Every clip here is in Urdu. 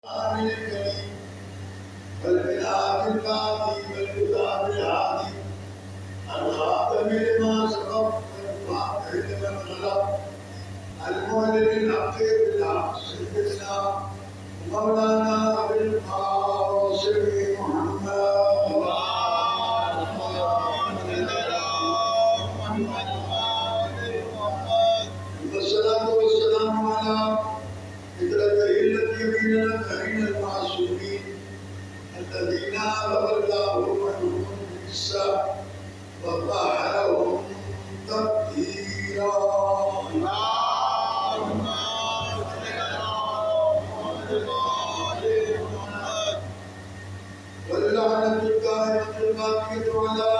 آمين الكريم والبلاد الباقي والكتاب الهادي الخاتم لما سبق والفاتح لمن غلق المعلن الحق بالحق سيدنا مولانا ابي القاسم محمد والصلاة والسلام على فطرته التي بين الأمين المعصومين الذين أبى الله عنهم الحساب وطهرهم تطهيرا. اللهم صل على محمد واللعنة الدائمة الباقية على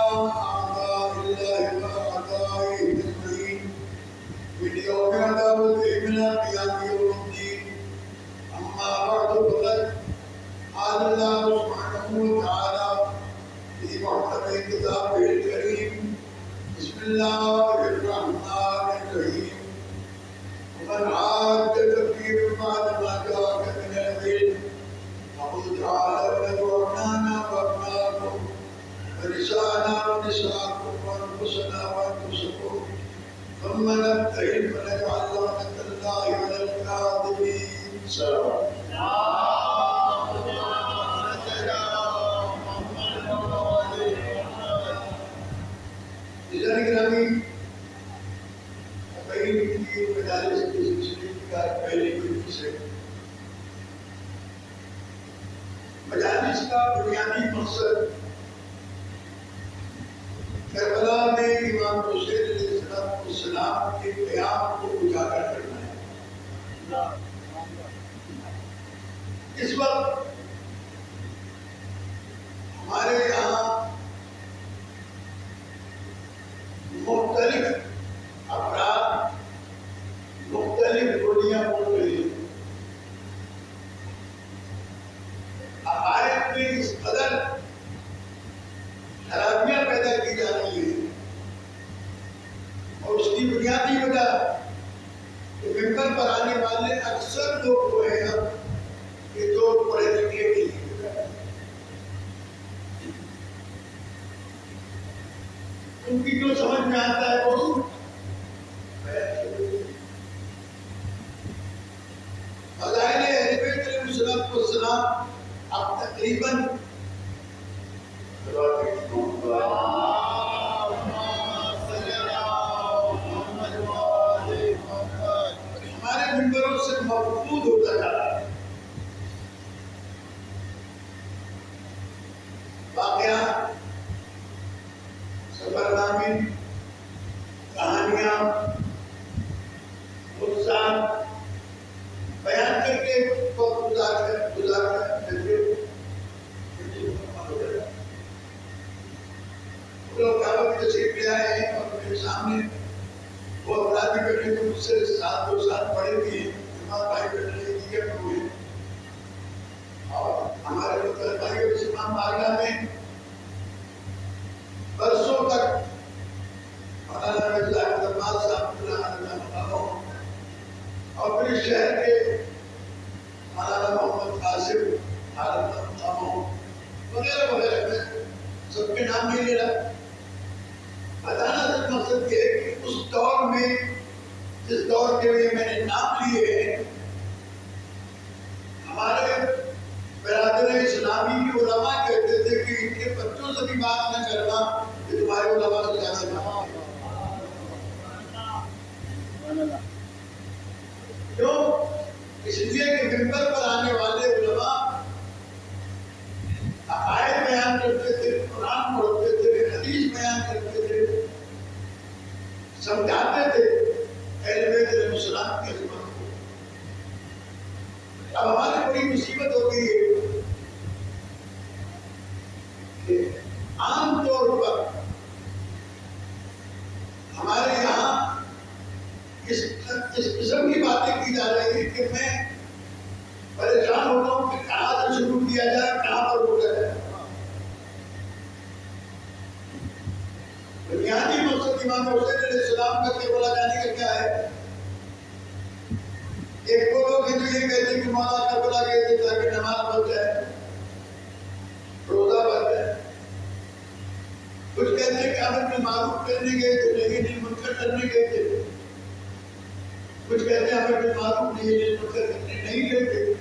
أعداء الله وأعدائه أجمعين من يوم عداوته من القيام يوم الدين. أما بعد فقد قال الله سبحانه وتعالى في محكم كتابه الكريم بسم الله الرحمن الرحيم ومن حاجك فيه بعد ما جاءك من العلم فقل تعالوا ندعو أبناءنا وأبناءكم ونساءنا ونساءكم وأنفسنا وأنفسكم ثم نبتهل فنجعل لعنة الله على الكاذبين. سلام. جناب گرامی پہلی کی مجالس کے سلسلے کا پہلی گروپ سے مجالس کا بنیادی مقصد کربلا میں امام حسین علیہ السلام کے قیام کو اجاگر کرنا ہے. اس وقت ہمارے یہاں مختلف افراد مختلف بولیاں بول رہی ہیں. عقائد میں اس قدر خرابیاں پیدا کی جا رہی ہیں اور اس کی بنیادی وجہ کہ ممبر پر آنے والے اکثر لوگ وہ ہیں کہ جو پڑھے لکھے نہیں ہیں. ان کی جو سمجھ میں آتا ہے وہ فضائل اہل بیت علیہ السلام اب تقریباً ہمارے ممبروں سے مفقود ہوتا جا رہا ہے. واقعہ سفرنامے کہانیاں قصہ بیان کر کے وقت گزار کر لوگ کعبہ کی تشریف لے آئے ہیں اور میرے سامنے وہ افراد بھی بیٹھے جو مجھ سے ساتھ دو ساتھ پڑھے بھی ہیں. امام بھائی بیٹھے ہیں دیگر ہوئے اور ہمارے مختلف بھائیوں کے امام باغلہ میں برسوں تک مولانا مرزا عبدالباز صاحب اللہ اور پھر شہر کے مولانا محمد قاسم وغیرہ وغیرہ میں سب کے نام نہیں لے رہا. بتانا صرف مقصد یہ ہے کہ اس دور میں جس دور کے لیے میں نے نام لیے ہیں ہمارے برادر اسلامی کے علماء کہتے تھے کہ ان کے بچوں سے بھی بات نہ کرنا کہ تمہارے علماء سے زیادہ نہ. کیوں؟ اس لیے کہ ممبر پر آنے والے علماء عقائد بیان کرتے تھے, قرآن پڑھتے تھے, حدیث بیان کرتے تھے, سمجھاتے تھے اہل بیت علیہ السلام کی خدمت کو. اب ہماری بڑی مصیبت ہو گئی ہے کہ عام طور پر ہمارے یہاں اس قسم کی باتیں کی جا رہی ہیں کہ میں پریشان ہوتا ہوں کہ کہاں سے شروع کیا جائے, کہاں پر روکا جائے. بنیادی مقصد امام حسین علیہ السلام کا کربلا جانے کا کیا ہے؟ ایک وہ لوگ ہیں جو یہ کہتے ہیں کہ مولا کربلا گئے تھے تاکہ بالمعروف کرنے گئے تھے لیکن المنکر کرنے گئے تھے. کچھ کہتے ہیں ہمیں بالمعروف نہیں منکر کرنے نہیں گئے تھے.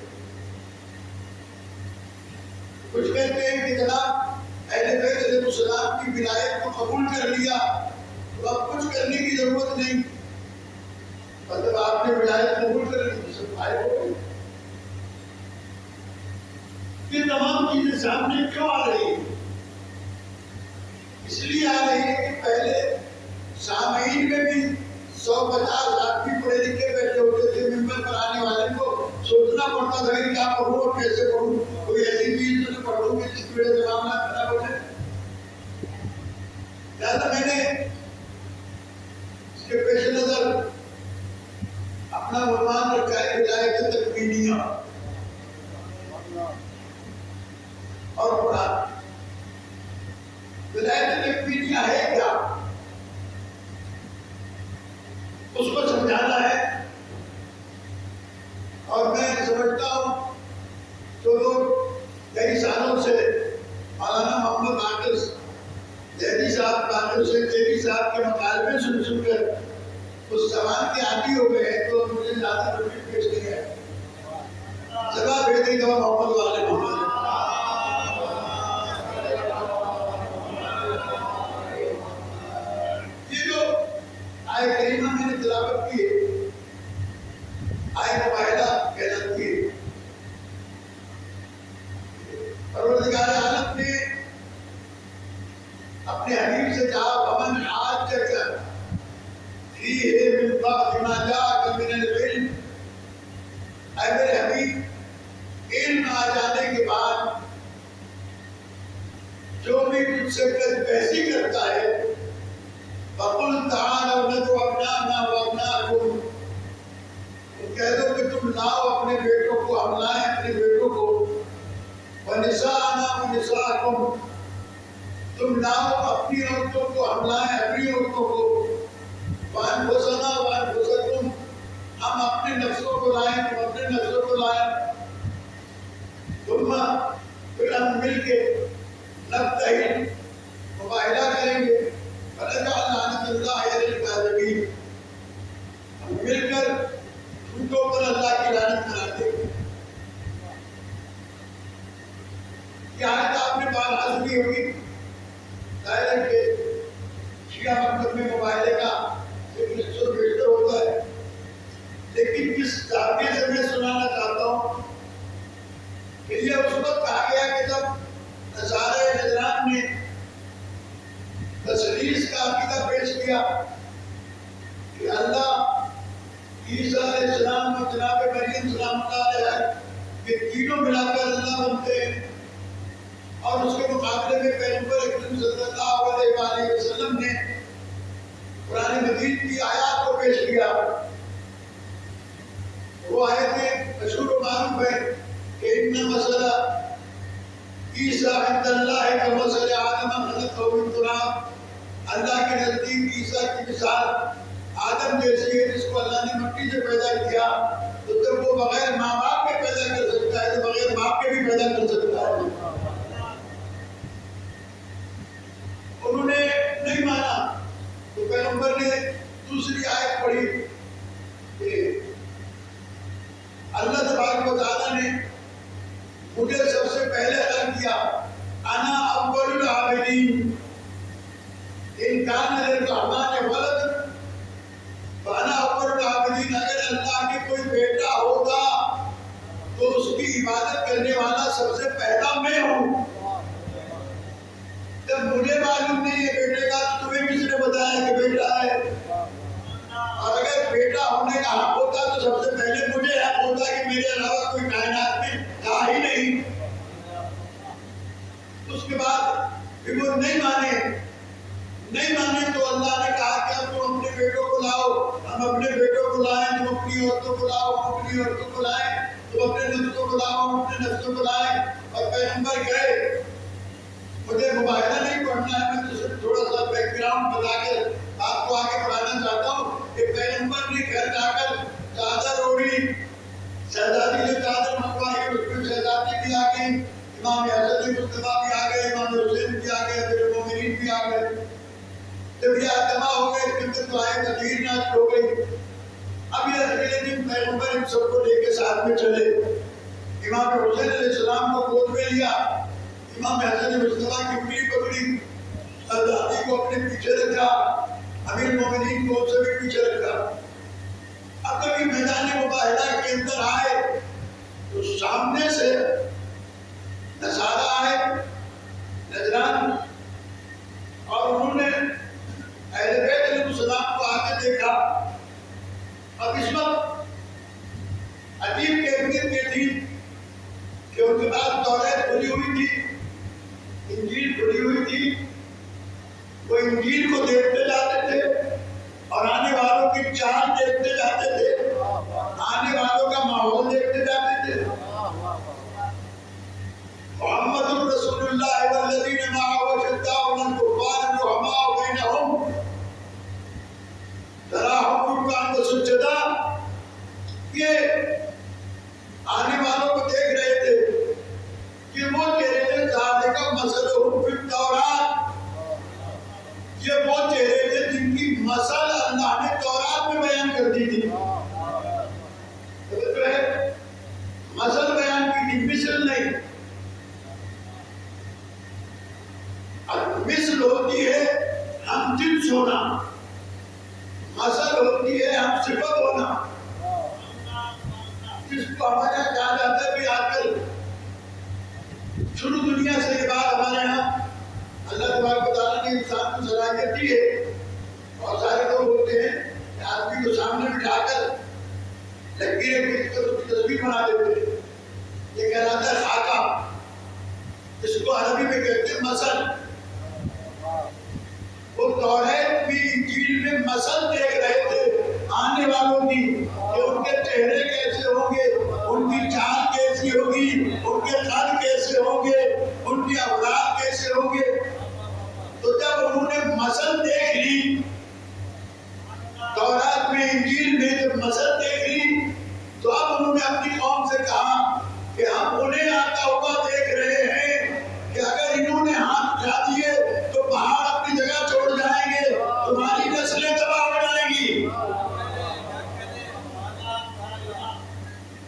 کچھ کہتے ہیں کہ جناب اہل بیت علیہ السلام کی ولایت کو قبول کر لیا تو اب کچھ کرنے کی ضرورت نہیں. مطلب آپ نے ولایت قبول کر لی تو سب فائد ہو گئی. یہ تمام چیزیں سامنے کیوں آ رہی ہیں؟ اس لیے آ رہی ہے کہ پہلے سامعین میں بھی 150 آدمی پڑھے لکھے بیٹھے ہوتے تھے. ممبر پر آنے والے کو سوچنا پڑتا تھا کہ کیا پڑھوں اور کیسے پڑھوں. کوئی ایسی چیز تو پڑھوں کہ جس کی وجہ سے معاملہ خراب ہو جائے. لہٰذا میں نے اس کے پیش نظر اپنا عنوان رکھا ہے ولایت تکوینیہ اور قرآن. ولایت تکوینیہ ہے کیا اس کو سمجھانا ہے. اور میں سمجھتا ہوں جو لوگ کئی سالوں سے مولانا محمد عاقل دہلی صاحب کانوں سے دیوی صاحب کے مطالبے سن کر اس سوال کے عادی ہو گئے تو مجھے زیادہ ٹوپی پیش نہیں ہے. جگہ بھیج دی گا محمد والے محمد. یہ جو آئے کریمہ میں نے تلاوت کی آئے مباہدہ کہلاتی ہے. پروردگار عالم نے اپنے حبیب سے کہا ومن حاجک فیہ من بعد ما جاءک من العلم. اے میرے حبیب علم آ جانے کے بعد جو بھی تجھ سے بحثی کرتا ہے فقل تعالوا ندعو ابناءنا وابناءکم کہہ دو کہ تم لاؤ اپنے بیٹوں کو ہم لائیں اپنے بیٹوں کو ونساءنا ونساءکم تم لاؤ اپنی عورتوں کو ہم لائیں اپنی عورتوں کو وانفسنا وانفسکم ہم اپنے نفسوں کو لائیں تم اپنے نفسوں کو لائیں. ثم پھر ہم مل کے نبتہل مباہدہ کریں گے فنجعل لعنۃ اللہ علی الکاذبین. ہم مل کر جھوٹوں پر اللہ کی لعنت کرا دیں گے. یہ آیت آپ نے بارہا سنی ہوگی. ظاہر ہے کہ شیعہ مکتب میں مباہدے کا ایک اکثر بیشتر ہوتا ہے لیکن کس زاویے سے میں سنانا چاہتا ہوں کہ یہ اس وقت کہا گیا کہ جب نصارہ نجران نے تثلیث کا عقیدہ پیش کیا کہ اللہ عیسیٰ علیہ السلام اور جناب مریم سلام اللہ علیہ یہ تینوں ملا کر اللہ بنتے ہیں اور اس کے مقابلے میں پیغمبر اکرم صلی اللہ علیہ وآلہ وسلم نے قرآن مجید کی آیات کو پیش کیا. وہ آیتیں مشہور و معروف ہے کہ ان مثل عیسیٰ عند اللہ کمثل آدم خلقہ من تراب. اللہ کے نزدیک عیسیٰ کی مثال آدم جیسی ہے جس کو اللہ نے مٹی سے پیدا کیا. تو جب وہ بغیر ماں باپ کے پیدا کر سکتا ہے تو بغیر باپ کے بھی پیدا کر سکتا ہے. انہوں نے نہیں مانا تو پیغمبر نے دوسری آیت پڑھی کہ اللہ تبارک و تعالیٰ نے مجھے سب سے پہلے خلق کیا. انا اول العابدین ان کان للرحمن ولد فانا اول العابدین. اگر اللہ کے کوئی بیٹا ہوگا تو اس کی عبادت کرنے والا سب سے پہلا میں ہوں. جب مجھے معلوم نہیں ہے بیٹے کا تو تمہیں کس نے بتایا کہ بیٹا ہے. اور اگر بیٹا ہونے کا حق ہوتا تو سب سے پہلے مجھے حق ہوتا کہ میرے علاوہ کوئی کائنات میں تھا ہی نہیں. اس کے بعد پھر وہ نہیں مانے تو اللہ نے کہا کہ اب تم اپنے بیٹوں کو لاؤ. ہم اپنے بیٹوں کو لائیں تم اپنی عورتوں کو لاؤ. اپنی عورتوں کو لائیں تم اپنے نفسوں کو لاؤ. اپنے نفسوں کو لائیں. اور پیغمبر گئے. مجھے مباہدہ نہیں پڑھنا ہے. میں تو صرف تھوڑا سا بیک گراؤنڈ بتا کر آپ کو آگے پڑھانا چاہتا ہوں کہ پیغمبر نے گھر جا کر چادر اوڑھی. شہزادی نے چادر منگوائی. اس میں شہزادی بھی آ گئی. امام حسن مصطفیٰ بھی آ گئے. امام حسین بھی آ گئے. امیر المومنین بھی آ گئے. جب یہ جمع ہو گئے اس کے اندر تو آئے تقریر نازل ہو گئی. اب یہ اگلے دن پیغمبر ان سب کو لے کے ساتھ میں چلے. امام حسین علیہ السلام کو گود میں لیا, امام حسن مصطفیٰ کی انگلی پکڑی, حضرت کو اپنے پیچھے رکھا, امیر مومنین کو ان سے بھی پیچھے رکھا. اب جب یہ میدان مباہلہ کے اندر آئے تو سامنے سے نصارہ آئے نجران, اور انہوں نے اہل بیت علیہ السلام کو آگے دیکھا. اب اس وقت عجیب کیفیت یہ تھی کہ ان کے پاس توریت کھلی ہوئی تھی, انجیل کھلی ہوئی تھی. وہ انجیل کو دیکھتے جاتے تھے اور آنے والوں کی چال دیکھتے جاتے تھے, آنے والوں کا ماحول دیکھتے جاتے تھے. محمد رسول اللہ والذین معه اشداء علی الکفار رحماء بینہم تراہم رکعا وسجدا. یہ آنے والوں کو دیکھ رہے تھے کہ وہ چہرے تھے ذالک مثلہم فی التوراۃ, یہ وہ چہرے تھے جن کی مثل اللہ نے تورات میں بیان کر دی تھی. جو ہے مثل بیان کی تھی, مثل نہیں. مثل ہوتی ہے ہم جنس ہونا, مثل ہوتی ہے ہم صفت ہونا. جس کو ہمارے یہاں کہا جاتا ہے بھی آج کل شروع دنیا سے یہ بات ہمارے یہاں اللہ تبارک و تعالیٰ نے انسان کو صلاحیت دی ہے. بہت سارے لوگ ہوتے ہیں کہ آدمی کو سامنے بٹھا کر لکیریں کھینچ کر اس کی تصویر بنا دیتے ہیں. یہ کہلاتا ہے خاکہ, اس کو عربی میں کہتے ہیں مثل. وہ توریت بھی انجیل میں مثل دیکھ رہے تھے آنے والوں کی کہ ان کے چہرے کیسے ہوں گے, ان کی چال کیسی ہوگی, ان کے قد کیسے ہوں گے, ان کی اولاد کیسے ہوں گے. تو جب انہوں نے مثل دیکھ لی تورات میں, انجیل میں جب مثل دیکھ لی, تو اب انہوں نے اپنی قوم سے کہا کہ ہم انہیں آتا ہوا دیکھ رہے ہیں کہ اگر انہوں نے ہاتھ اٹھا دیے تو پہاڑ اپنی جگہ چھوڑ جائیں گے, تمہاری نسلیں تباہ ہو جائیں گی,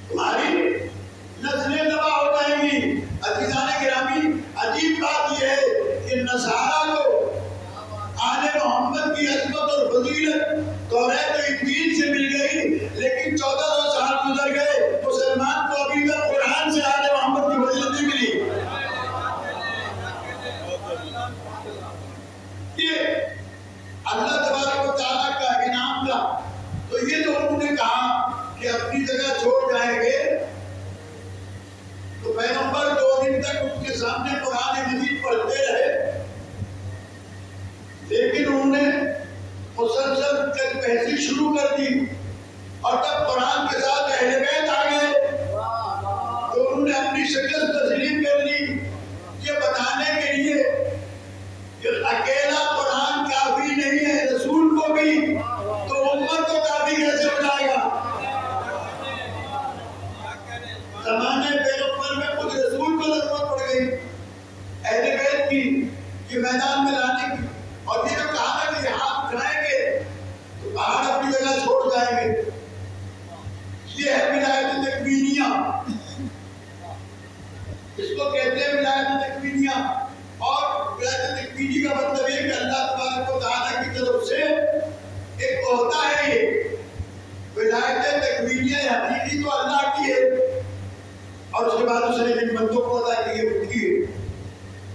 تمہاری نسلیں تباہ ہو جائیں گی. عزیزان گرامی, عجیب بات یہ ہے کہ نصارہ کو آل محمد کی عظمت اور فضیلت توریت و انجیل سے مل گئی, لیکن 1400 سال گزر گئے, مسلمان کو ابھی تک قرآن سے آل محمد کی فضیلت نہیں ملی. یہ اللہ تبارک و تعالیٰ کا انعام تھا. تو یہ جو انہوں نے کہا کہ اپنی جگہ چھوڑ جائیں گے, تو پیغمبر 2 دن تک ان کے سامنے قرآن مجید پڑھتے رہے, لیکن انہوں نے مسلسل بحثی شروع کر دی. اور جب قرآن کے ساتھ اہل بیت آ گئے تو انہوں نے اپنی شکست تسلیم کر لی, یہ بتانے کے لیے کہ اکیلا قرآن کافی نہیں ہے, رسول کو بھی تو امت کو کافی کیسے ہو جائے گا. زمانے پیغمبر میں خود رسول کو ضرورت پڑ گئی اہل بیت کی کہ میدان میں لانے کی. اور یہ جو کہا نا کہ ہاتھ اٹھائیں گے تو پہاڑ اپنی جگہ چھوڑ جائیں گے, یہ ہے ولایت تکوینیہ. اس کو کہتے ہیں ولایت تکوینیہ. اور ولایت تکوینی کا مطلب یہ کہ اللہ تبارک و تعالیٰ کی طرف سے ایک عہدہ ہے. یہ ولایت تکوینیہ حقیقی تو اللہ کی ہے, اور اس کے بعد اس نے جن بندوں کو عطا کی ہے ان کی ہے.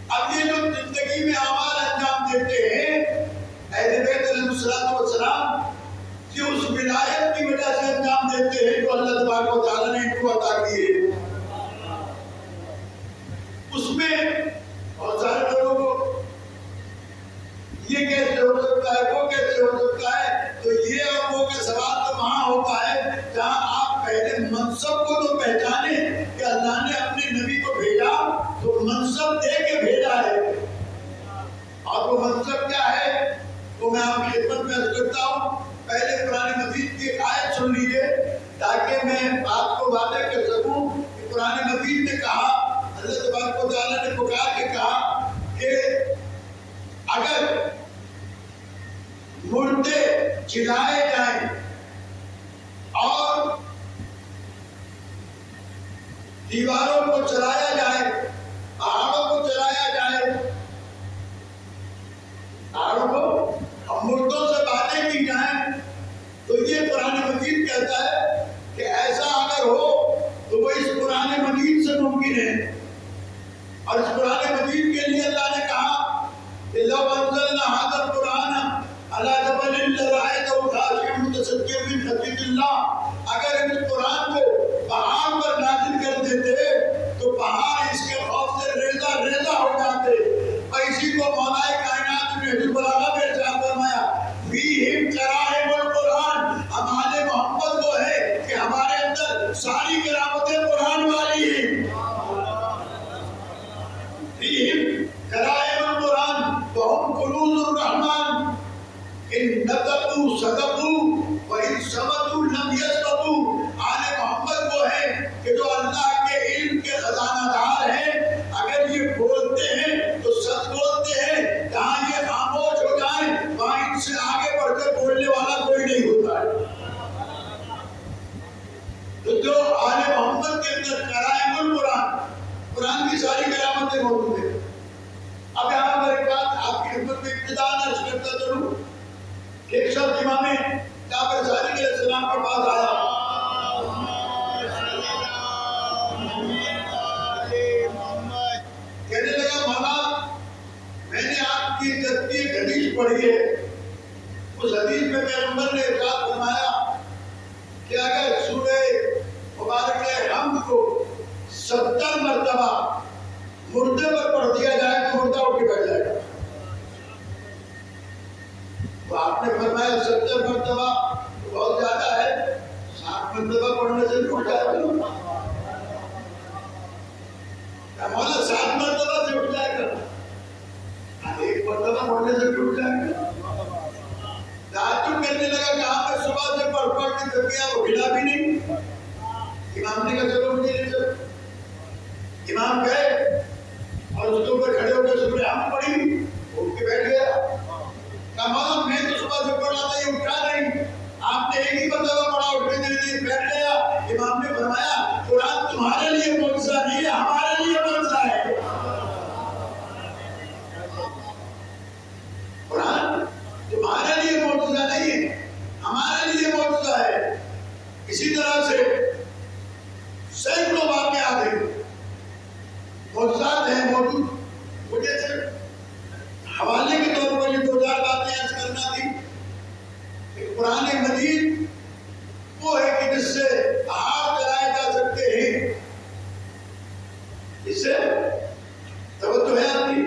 اب یہ جو زندگی میں اعمال انجام دیتے ہیں اہل بیت علیہ السلام, یہ اس ولایت کی وجہ سے انجام دیتے ہیں جو اللہ تبارک و تعالیٰ نے ان کو عطا کی ہے. اس میں بہت سارے لوگوں کو یہ کیسے ہو سکتا ہے, وہ کیسے ہو سکتا ہے, تو یہ اور وہ کا سوال تو وہاں ہوتا ہے جہاں آپ پہلے منصب کو تو پہچانے کہ اللہ نے اپنے نبی کو بھیجا تو منصب دے کے بھیجا ہے. اور وہ منصب کیا ہے وہ میں آپ کی خدمت میں عرض کرتا ہوں. پہلے قرآن مجید کی ایک آیت سن لیجیے تاکہ میں آپ کو واضح کر سکوں کہ قرآن مجید نے کہا, اللہ تبارک و تعالیٰ نے پکار کے کہا کہ اگر دیواروں کو چلایا جائے، پہاڑوں کو چلایا جائے، پہاڑوں کو ہم مردوں سے باتیں کی جائیں، تو یہ قرآن مجید کہتا ہے کہ ایسا اگر ہو تو وہ اس قرآن مجید سے ممکن ہے۔ اور اس قرآن مجید کے لیے اللہ نے کہا کہ لو انزلنا هذا القرآن على جبل لرأيته خاشعا متصدعا من خشية الله، اگر اس قرآن کو پہاڑ پر نازل کر دیتے تو پہاڑ اس کے خوف سے ریزہ ریزہ ہو جاتے۔ اور اسی کو مولا کائنات نے نہج البلاغہ میں ارشاد فرمایا فیہم کرائم القرآن، ہمارے محمد وہ ہے کہ ہمارے اندر ساری کرامتیں قرآن والی ہیں۔ فیہم کرائم القرآن وہم کنوز الرحمن، ان نطقوا صدقوا وان صمتوا لم یسقطوا۔ آل محمد وہ ہیں کہ جو اللہ کے علم کے خزانہ دار ہیں، اگر یہ بولتے ہیں تو سچ بولتے ہیں، جہاں یہ خاموش ہو جائیں وہاں ان سے آگے بڑھ کر بولنے والا کوئی نہیں ہوتا ہے۔ تو جو آل محمد کے اندر کرائم القرآن، قرآن کی ساری کرامتیں موجود ہیں۔ اب یہاں پر ایک بات آپ کی خدمت میں ابتداءً عرض کرتا چلوں کہ ایک شخص امام جعفر صادق علیہ السلام کے پاس آیا، کہنے لگا مولا میں نے آپ کی عزت کی ایک حدیث پڑھی ہے، اس حدیث میں پیغمبر نے ارشاد فرمایا کہ اگر سورہ مبارک حمد کو 70 مرتبہ مردے پر پڑھ دیا جائے تو مردہ اٹھ کے بیٹھ جائے گا۔ تو آپ نے فرمایا 70 مرتبہ بہت زیادہ ہے، 60 مرتبہ پڑھنے سے بھی اٹھ جائے گا۔ مولا 60 مرتبہ سے اٹھ جائے گا، ایک مرتبہ پڑھنے سے بھی اٹھ جائے گا۔ تعجب کرنے لگا کہ آپ نے صبح سے پڑھ پڑھ کے تھک گیا، وہ ہلا بھی نہیں۔ امام نے کہا چلو مجھے لے چلو۔ امام گئے اور اس کے اوپر کھڑے ہو کے سورہ حمد پڑھی، اٹھ کے بیٹھ گیا۔ کہا مولا میں تو صبح سے پڑھا تھا، یہ اٹھا نہیں، آپ نے ایک ہی مرتبہ پڑھا، اٹھ کے دل بیٹھ گیا۔ امام نے فرمایا قرآن تمہارے لیے معجزہ نہیں ہے، ہمارے لیے معجزہ ہے۔ قرآن تمہارے لیے معجزہ نہیں ہے، ہمارے لیے معجزہ ہے۔ اسی طرح سے سینکڑوں واقعات ہیں، معجزات ہیں موجود۔ مجھے صرف حوالے کے طور پر یہ 2000 باتیں عرض کرنا تھی کہ قرآن مجید وہ ہے کہ جس سے پہاڑ چلائے جا سکتے ہیں۔ اس سے توجہ ہے آپ کی؟